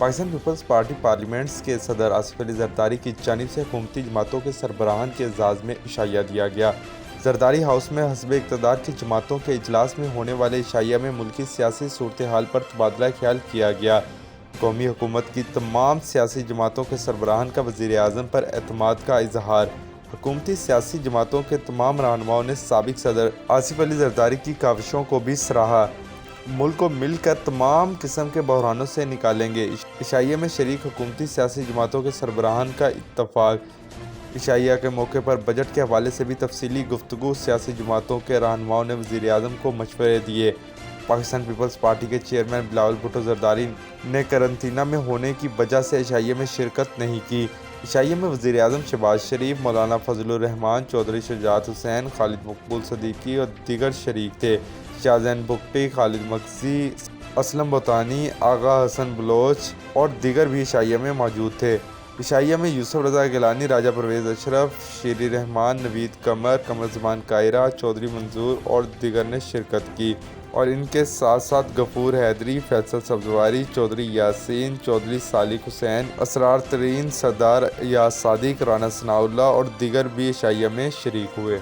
Pakistan Peoples party parliaments کے صدر آصف علی زرداری کی جانب سے حکومتی جماعتوں کے سربراہان کے اعزاز میں عشائیہ دیا گیا۔ زرداری ہاؤس میں حزب اقتدار کی جماعتوں کے اجلاس میں ہونے والے عشائیہ میں ملکی سیاسی صورتحال پر تبادلہ خیال کیا گیا۔ قومی حکومت کی تمام سیاسی جماعتوں کے سربراہان کا وزیر اعظم پر اعتماد کا اظہار۔ حکومتی سیاسی جماعتوں کے تمام رہنماؤں نے سابق صدر آصف علی زرداری کی کاوشوں کو بھی سراہا۔ ملک کو مل کر تمام قسم کے بحرانوں سے نکالیں گے۔ عشائیہ میں شریک حکومتی سیاسی جماعتوں کے سربراہان کا اتفاق۔ عشائیہ کے موقع پر بجٹ کے حوالے سے بھی تفصیلی گفتگو۔ سیاسی جماعتوں کے رہنماؤں نے وزیر اعظم کو مشورے دیے۔ پاکستان پیپلز پارٹی کے چیئرمین بلاول بھٹو زرداری نے قرنطینہ میں ہونے کی وجہ سے عشائیہ میں شرکت نہیں کی۔ عشائیہ میں وزیر اعظم شہباز شریف، مولانا فضل الرحمان، چودھری شجاعت حسین، خالد مقبول صدیقی اور دیگر شریک تھے۔ شاہ زین بگٹی، خالد مکسی، اسلم بوتانی، آغا حسن بلوچ اور دیگر بھی عشائیہ میں موجود تھے۔ عشائیہ میں یوسف رضا گیلانی، راجہ پرویز اشرف، شیری رحمان، نوید قمر، قمر زمان قاہرہ، چودھری منظور اور دیگر نے شرکت کی اور ان کے ساتھ ساتھ غفور حیدری، فیصل سبزواری، چودھری یاسین، چودھری صالح حسین، اسرار ترین، سردار ایاز صادق، رانا ثناء اللہ اور دیگر بھی عشائیہ میں شریک ہوئے۔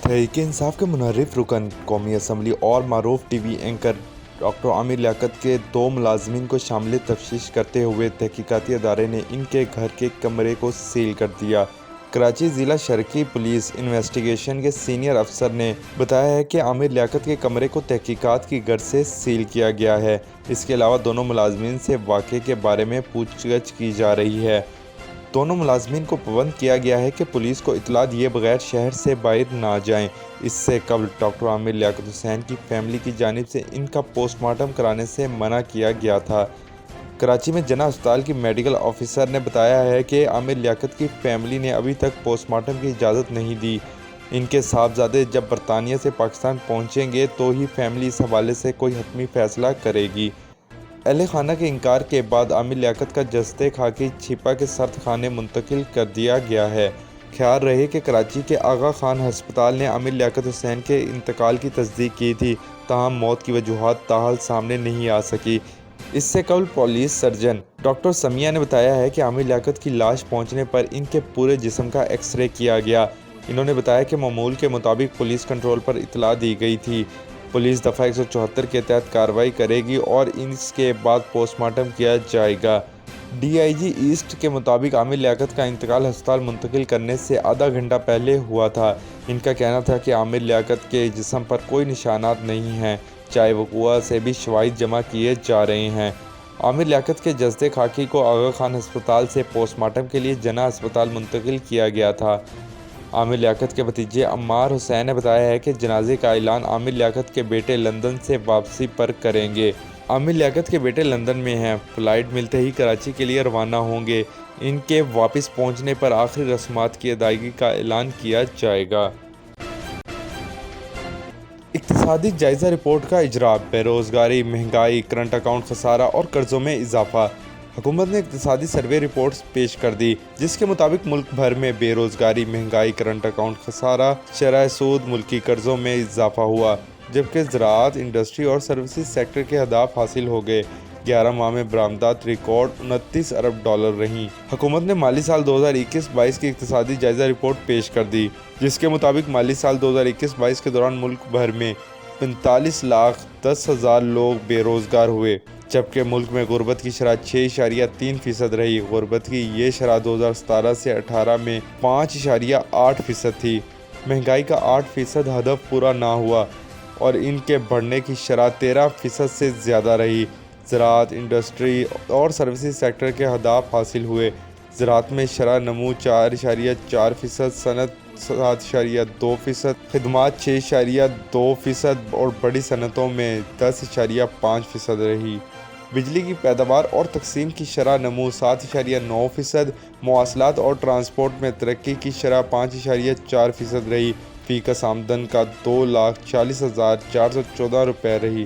تحریک انصاف کے منحرف رکن، قومی اسمبلی اور معروف T V anchor doctor Aamir Liaquat کے 2 ملازمین کو شامل تفتیش کرتے ہوئے تحقیقاتی ادارے نے ان کے گھر کے کمرے کو سیل کر دیا۔ کراچی ضلع شرقی پولیس انویسٹیگیشن کے سینئر افسر نے بتایا ہے کہ عامر لیاقت کے کمرے کو تحقیقات کی غرض سے سیل کیا گیا ہے۔ اس کے علاوہ دونوں ملازمین سے واقعے کے بارے میں پوچھ گچھ کی جا رہی ہے۔ دونوں ملازمین کو پابند کیا گیا ہے کہ پولیس کو اطلاع دیے بغیر شہر سے باہر نہ جائیں۔ اس سے قبل ڈاکٹر عامر لیاقت حسین کی فیملی کی جانب سے ان کا پوسٹ مارٹم کرانے سے منع کیا گیا تھا۔ کراچی میں جناح اسپتال کی میڈیکل آفیسر نے بتایا ہے کہ عامر لیاقت کی فیملی نے ابھی تک پوسٹ مارٹم کی اجازت نہیں دی۔ ان کے صاحبزادے جب برطانیہ سے پاکستان پہنچیں گے تو ہی فیملی اس حوالے سے کوئی حتمی فیصلہ کرے گی۔ اہل خانہ کے انکار کے بعد عامر لیاقت کا جسد خاکی چھپا کے سرد خانے منتقل کر دیا گیا ہے۔ خیال رہے کہ کراچی کے آغا خان ہسپتال نے عامر لیاقت حسین کے انتقال کی تصدیق کی تھی، تاہم موت کی وجوہات تاحال سامنے نہیں آ سکی۔ اس سے قبل پولیس سرجن ڈاکٹر سمیہ نے بتایا ہے کہ عامر لیاقت کی لاش پہنچنے پر ان کے پورے جسم کا ایکس رے کیا گیا۔ انہوں نے بتایا کہ معمول کے مطابق پولیس کنٹرول پر اطلاع دی گئی تھی۔ پولیس دفعہ 174 کے تحت کارروائی کرے گی اور اس کے بعد پوسٹ مارٹم کیا جائے گا۔ ڈی آئی جی ایسٹ کے مطابق عامر لیاقت کا انتقال ہسپتال منتقل کرنے سے آدھا گھنٹہ پہلے ہوا تھا۔ ان کا کہنا تھا کہ عامر لیاقت کے جسم پر کوئی نشانات نہیں ہیں، چائے وقوعہ سے بھی شواہد جمع کیے جا رہے ہیں۔ عامر لیاقت کے جسد خاکی کو آغا خان ہسپتال سے پوسٹ مارٹم کے لیے جناح ہسپتال منتقل کیا گیا تھا۔ عامر لیاقت کے بھتیجے عمار حسین نے بتایا ہے کہ جنازے کا اعلان عامر لیاقت کے بیٹے لندن سے واپسی پر کریں گے۔ عامر لیاقت کے بیٹے لندن میں ہیں، فلائٹ ملتے ہی کراچی کے لیے روانہ ہوں گے۔ ان کے واپس پہنچنے پر آخری رسومات کی ادائیگی کا اعلان کیا جائے گا۔ اقتصادی جائزہ رپورٹ کا اجراء، بے روزگاری، مہنگائی، کرنٹ اکاؤنٹ خسارہ اور قرضوں میں اضافہ۔ حکومت نے اقتصادی سروے رپورٹس پیش کر دی، جس کے مطابق ملک بھر میں بے روزگاری، مہنگائی، کرنٹ اکاؤنٹ خسارہ، شرح سود، ملکی قرضوں میں اضافہ ہوا، جبکہ زراعت، انڈسٹری اور سروسز سیکٹر کے اہداف حاصل ہو گئے۔ 11 ماہ میں برآمدات ریکارڈ $29 ارب رہیں۔ حکومت نے مالی سال 2021-22 کی اقتصادی جائزہ رپورٹ پیش کر دی، جس کے مطابق مالی سال 2021-22 کے دوران ملک بھر میں 45,10,000 لوگ بے روزگار ہوئے، جبکہ ملک میں غربت کی شرح 6.3% رہی۔ غربت کی یہ شرح 2017 سے 18 میں 5.8% تھی۔ مہنگائی کا 8% ہدف پورا نہ ہوا اور ان کے بڑھنے کی شرح 13% سے زیادہ رہی۔ زراعت، انڈسٹری اور سروسز سیکٹر کے اہداف حاصل ہوئے۔ زراعت میں شرح نمو 4.4%، صنعت 7.2%، خدمات 6.2% اور بڑی صنعتوں میں 10.5% رہی۔ بجلی کی پیداوار اور تقسیم کی شرح نمو 7.9%، مواصلات اور ٹرانسپورٹ میں ترقی کی شرح 5.4% رہی۔ فی کس آمدن کا 2,40,414 روپے رہی۔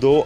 2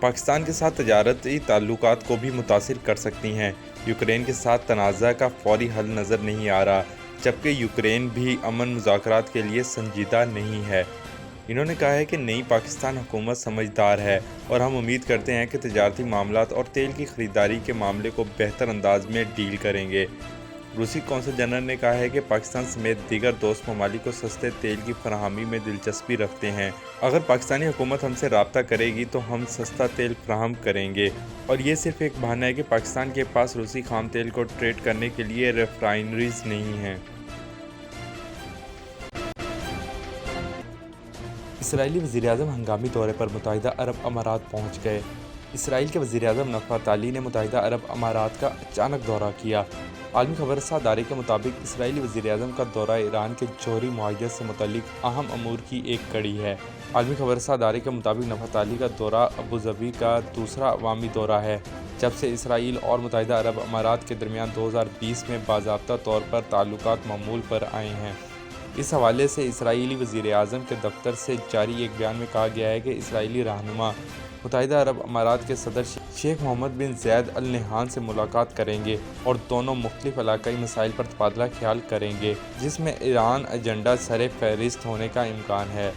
پاکستان کے ساتھ تجارتی تعلقات کو بھی متاثر کر سکتی ہیں۔ یوکرین کے ساتھ تنازع کا فوری حل نظر نہیں آ رہا، جبکہ یوکرین بھی امن مذاکرات کے لیے سنجیدہ نہیں ہے۔ انہوں نے کہا ہے کہ نئی پاکستان حکومت سمجھدار ہے اور ہم امید کرتے ہیں کہ تجارتی معاملات اور تیل کی خریداری کے معاملے کو بہتر انداز میں ڈیل کریں گے۔ روسی قونصل جنرل نے کہا ہے کہ پاکستان سمیت دیگر دوست ممالک کو سستے تیل کی فراہمی میں دلچسپی رکھتے ہیں۔ اگر پاکستانی حکومت ہم سے رابطہ کرے گی تو ہم سستا تیل فراہم کریں گے، اور یہ صرف ایک بہانہ ہے کہ پاکستان کے پاس روسی خام تیل کو ٹریڈ کرنے کے لیے ریفائنریز نہیں ہیں۔ اسرائیلی وزیراعظم ہنگامی دورے پر متحدہ عرب امارات پہنچ گئے۔ اسرائیل کے وزیراعظم نفات علی نے متحدہ عرب امارات کا اچانک دورہ کیا۔ عالمی خبر رساں ادارے کے مطابق اسرائیلی وزیراعظم کا دورہ ایران کے جوہری معاہدے سے متعلق اہم امور کی ایک کڑی ہے۔ عالمی خبر رساں ادارے کے مطابق نفات علی کا دورہ ابوظبی کا دوسرا عوامی دورہ ہے، جب سے اسرائیل اور متحدہ عرب امارات کے درمیان 2020 میں باضابطہ طور پر تعلقات معمول پر آئے ہیں۔ اس حوالے سے اسرائیلی وزیراعظم کے دفتر سے جاری ایک بیان میں کہا گیا ہے کہ اسرائیلی رہنما متحدہ عرب امارات کے صدر شیخ محمد بن زیاد ال نہیان سے ملاقات کریں گے اور دونوں مختلف علاقائی مسائل پر تبادلہ خیال کریں گے، جس میں ایران ایجنڈا سر فہرست ہونے کا امکان ہے۔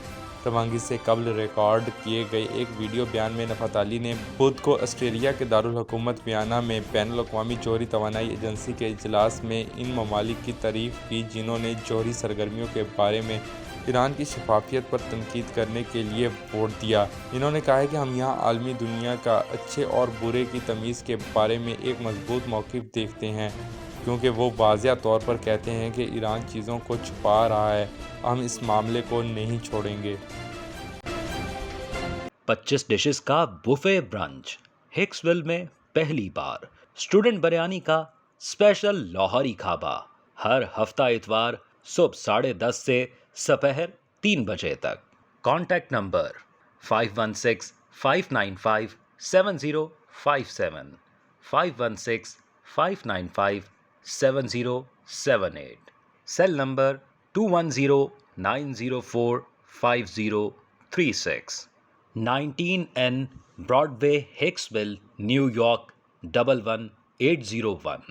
روانگی سے قبل ریکارڈ کیے گئے ایک ویڈیو بیان میں نفات علی نے بدھ کو آسٹریلیا کے دارالحکومت ویانا میں بین الاقوامی جوہری توانائی ایجنسی کے اجلاس میں ان ممالک کی تعریف کی جنہوں نے جوہری سرگرمیوں کے بارے میں ایران کی شفافیت پر تنقید کرنے کے لیے ووٹ دیا۔ انہوں نے کہا کہ ہم یہاں عالمی دنیا کا اچھے اور برے کی تمیز کے بارے میں ایک مضبوط موقف دیکھتے ہیں، کیونکہ وہ واضح طور پر کہتے ہیں کہ ایران چیزوں کو چھپا رہا ہے۔ ہم اس معاملے کو نہیں چھوڑیں گے۔ 25 ڈشز کا بوفے برنچ ہکسویل میں پہلی بار۔ اسٹوڈنٹ بریانی کا اسپیشل لاہوری کھابا ہر ہفتہ اتوار صبح 10:30 سے سپہر 3 بجے تک۔ Contact number 5165957057 5165957078۔ Cell number 2109045036۔ 19N Broadway Hicksville, New York 11801۔